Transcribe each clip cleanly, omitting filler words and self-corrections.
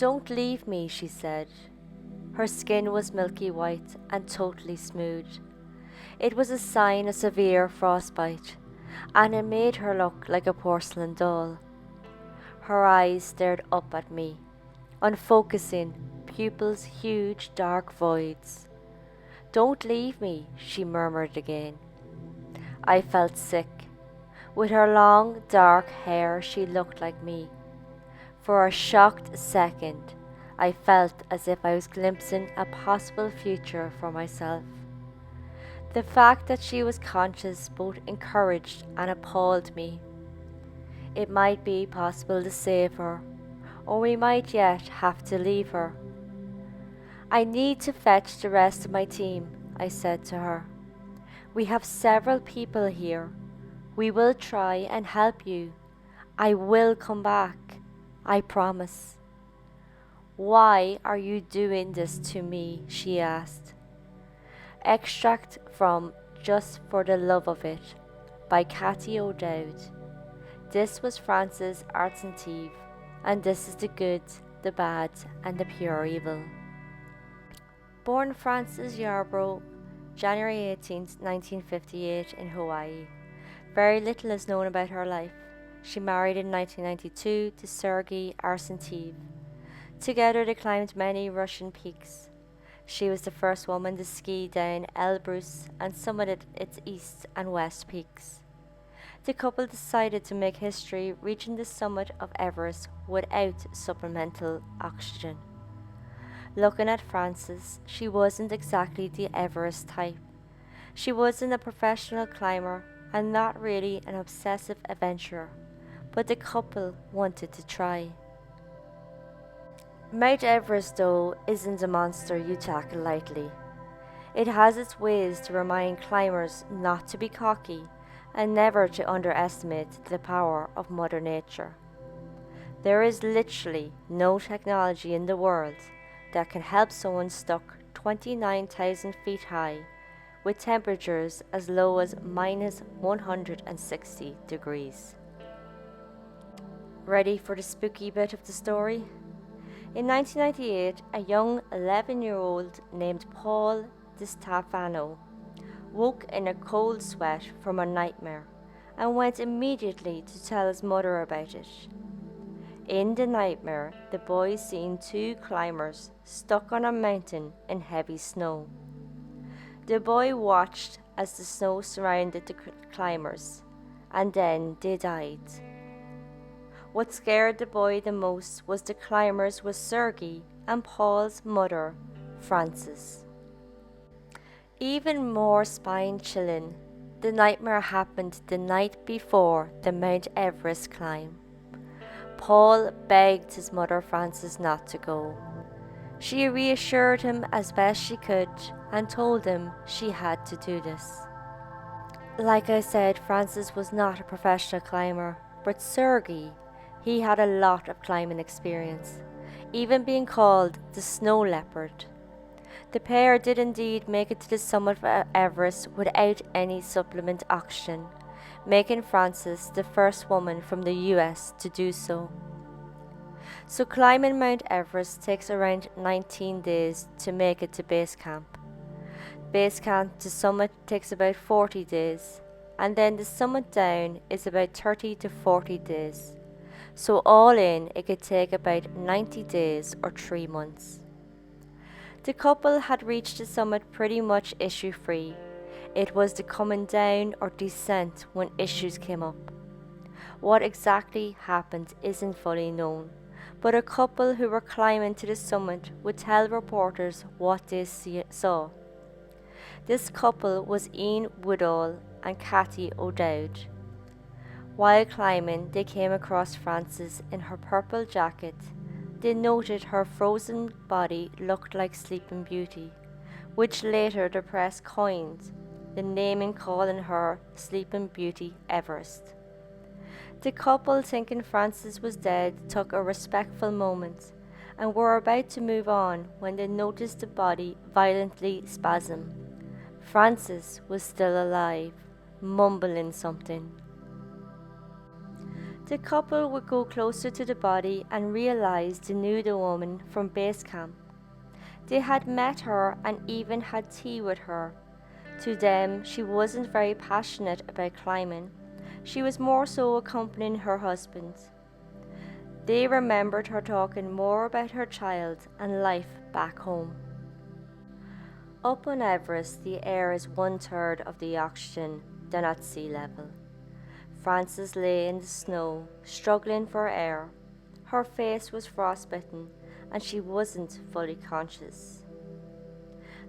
"Don't leave me," she said. Her skin was milky white and totally smooth. It was a sign of severe frostbite, and it made her look like a porcelain doll. Her eyes stared up at me, unfocusing, pupils huge dark voids. "Don't leave me," she murmured again. I felt sick. With her long, dark hair, she looked like me. For a shocked second, I felt as if I was glimpsing a possible future for myself. The fact that she was conscious both encouraged and appalled me. It might be possible to save her, or we might yet have to leave her. "I need to fetch the rest of my team," I said to her. "We have several people here. We will try and help you. I will come back. I promise." "Why are you doing this to me?" she asked. Extract from Just for the Love of It by Cathy O'Dowd. This was Francys Arsentiev, and this is the good, the bad, and the pure evil. Born Frances Yarbrough, January 18, 1958 in Hawaii. Very little is known about her life. She married in 1992 to Sergei Arsentiev. Together they climbed many Russian peaks. She was the first woman to ski down Elbrus and summited its east and west peaks. The couple decided to make history reaching the summit of Everest without supplemental oxygen. Looking at Frances, she wasn't exactly the Everest type. She wasn't a professional climber and not really an obsessive adventurer, but the couple wanted to try. Mount Everest, though, isn't a monster you tackle lightly. It has its ways to remind climbers not to be cocky and never to underestimate the power of Mother Nature. There is literally no technology in the world that can help someone stuck 29,000 feet high with temperatures as low as minus 160 degrees. Ready for the spooky bit of the story? In 1998, a young 11-year-old named Paul DiStefano woke in a cold sweat from a nightmare and went immediately to tell his mother about it. In the nightmare, the boy seen two climbers stuck on a mountain in heavy snow. The boy watched as the snow surrounded the climbers, and then they died. What scared the boy the most was the climbers was Sergei and Paul's mother, Frances. Even more spine-chilling, the nightmare happened the night before the Mount Everest climb. Paul begged his mother Frances not to go. She reassured him as best she could and told him she had to do this. Like I said, Frances was not a professional climber, but Sergei, he had a lot of climbing experience, even being called the Snow Leopard. The pair did indeed make it to the summit of Everest without any supplement oxygen, making Frances the first woman from the US to do so. So climbing Mount Everest takes around 19 days to make it to base camp. Base camp to summit takes about 40 days, and then the summit down is about 30 to 40 days. So all in, it could take about 90 days or 3 months. The couple had reached the summit pretty much issue-free. It was the coming down or descent when issues came up. What exactly happened isn't fully known, but a couple who were climbing to the summit would tell reporters what they saw. This couple was Ian Woodall and Cathy O'Dowd. While climbing, they came across Frances in her purple jacket. They noted her frozen body looked like Sleeping Beauty, which later the press coined the naming calling her Sleeping Beauty Everest. The couple, thinking Frances was dead, took a respectful moment and were about to move on when they noticed the body violently spasm. Frances was still alive, mumbling something. The couple would go closer to the body and realize they knew the woman from base camp. They had met her and even had tea with her. To them, she wasn't very passionate about climbing. She was more so accompanying her husband. They remembered her talking more about her child and life back home. Up on Everest, the air is 1/3 of the oxygen than at sea level. Frances lay in the snow, struggling for air. Her face was frostbitten, and she wasn't fully conscious.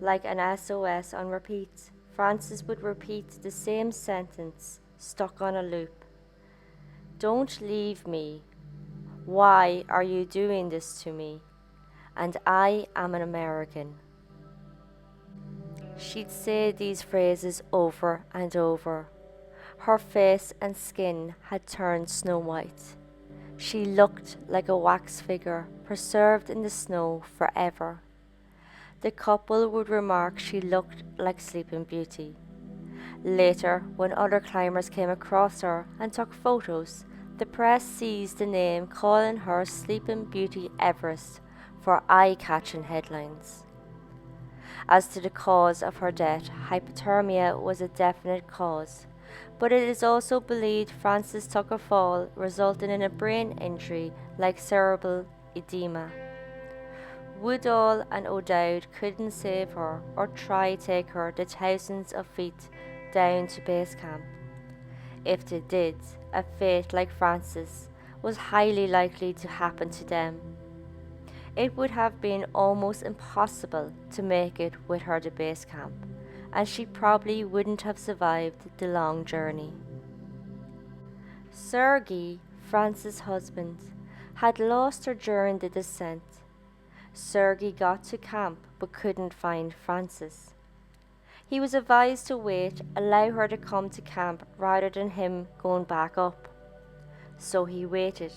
Like an SOS on repeat, Frances would repeat the same sentence, stuck on a loop. "Don't leave me. Why are you doing this to me? And I am an American." She'd say these phrases over and over. Her face and skin had turned snow white. She looked like a wax figure preserved in the snow forever. The couple would remark she looked like Sleeping Beauty. Later, when other climbers came across her and took photos, the press seized the name, calling her Sleeping Beauty Everest for eye-catching headlines. As to the cause of her death, hypothermia was a definite cause, but it is also believed Frances took a fall, resulting in a brain injury like cerebral edema. Woodall and O'Dowd couldn't save her or try take her the thousands of feet down to base camp. If they did, a fate like Frances was highly likely to happen to them. It would have been almost impossible to make it with her to base camp, and she probably wouldn't have survived the long journey. Sergei, Frances' husband, had lost her during the descent. Sergei got to camp but couldn't find Frances. He was advised to wait, allow her to come to camp rather than him going back up. So he waited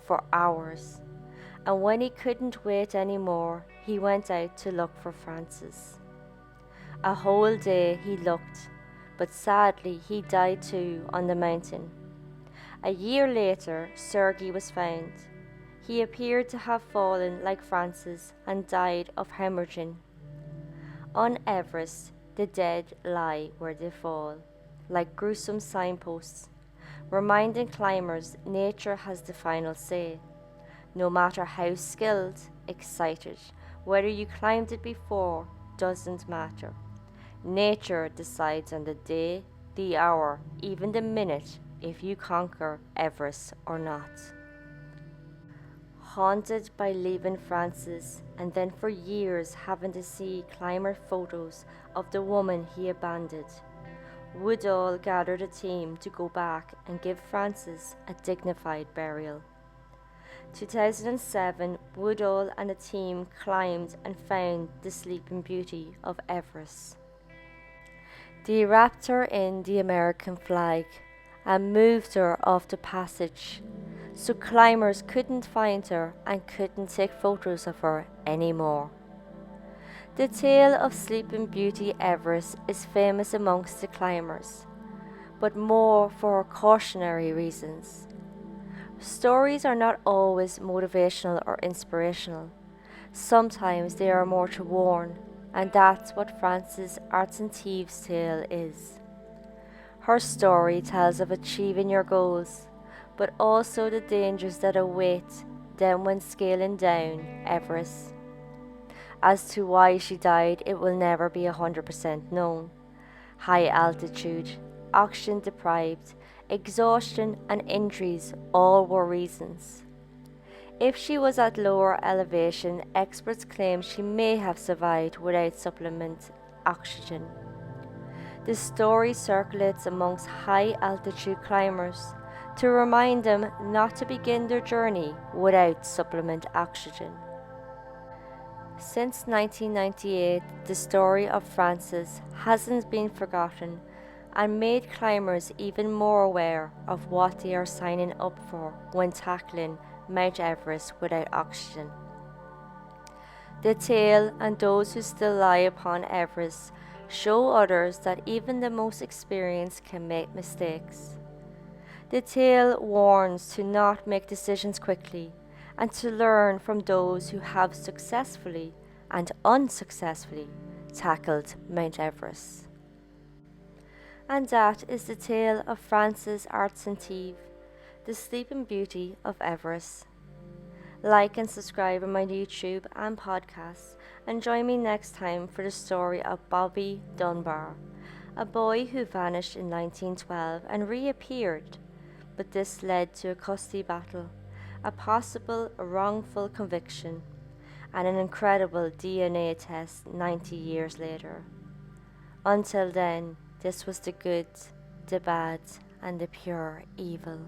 for hours, and when he couldn't wait anymore, he went out to look for Frances. A whole day he looked, but sadly he died too on the mountain. A year later, Sergei was found. He appeared to have fallen like Frances and died of hemorrhaging. On Everest, the dead lie where they fall, like gruesome signposts, reminding climbers nature has the final say. No matter how skilled, excited, whether you climbed it before, doesn't matter. Nature decides on the day, the hour, even the minute, if you conquer Everest or not. Haunted by leaving Frances and then for years having to see climber photos of the woman he abandoned, Woodall gathered a team to go back and give Frances a dignified burial. 2007, Woodall and a team climbed and found the Sleeping Beauty of Everest. They wrapped her in the American flag and moved her off the passage, so climbers couldn't find her and couldn't take photos of her anymore. The tale of Sleeping Beauty Everest is famous amongst the climbers, but more for cautionary reasons. Stories are not always motivational or inspirational. Sometimes they are more to warn, and that's what Francys Arsentiev's tale is. Her story tells of achieving your goals, but also the dangers that await them when scaling down Everest. As to why she died, it will never be 100% known. High altitude, oxygen deprived, exhaustion and injuries all were reasons. If she was at lower elevation, experts claim she may have survived without supplement oxygen. The story circulates amongst high altitude climbers to remind them not to begin their journey without supplement oxygen. Since 1998, the story of Frances hasn't been forgotten and made climbers even more aware of what they are signing up for when tackling Mount Everest without oxygen. The tale and those who still lie upon Everest show others that even the most experienced can make mistakes. The tale warns to not make decisions quickly and to learn from those who have successfully and unsuccessfully tackled Mount Everest. And that is the tale of Francys Arsentiev, the Sleeping Beauty of Everest. Like and subscribe on my YouTube and podcast, and join me next time for the story of Bobby Dunbar, a boy who vanished in 1912 and reappeared, but this led to a custody battle, a possible wrongful conviction, and an incredible DNA test 90 years later. Until then, this was the good, the bad, and the pure evil.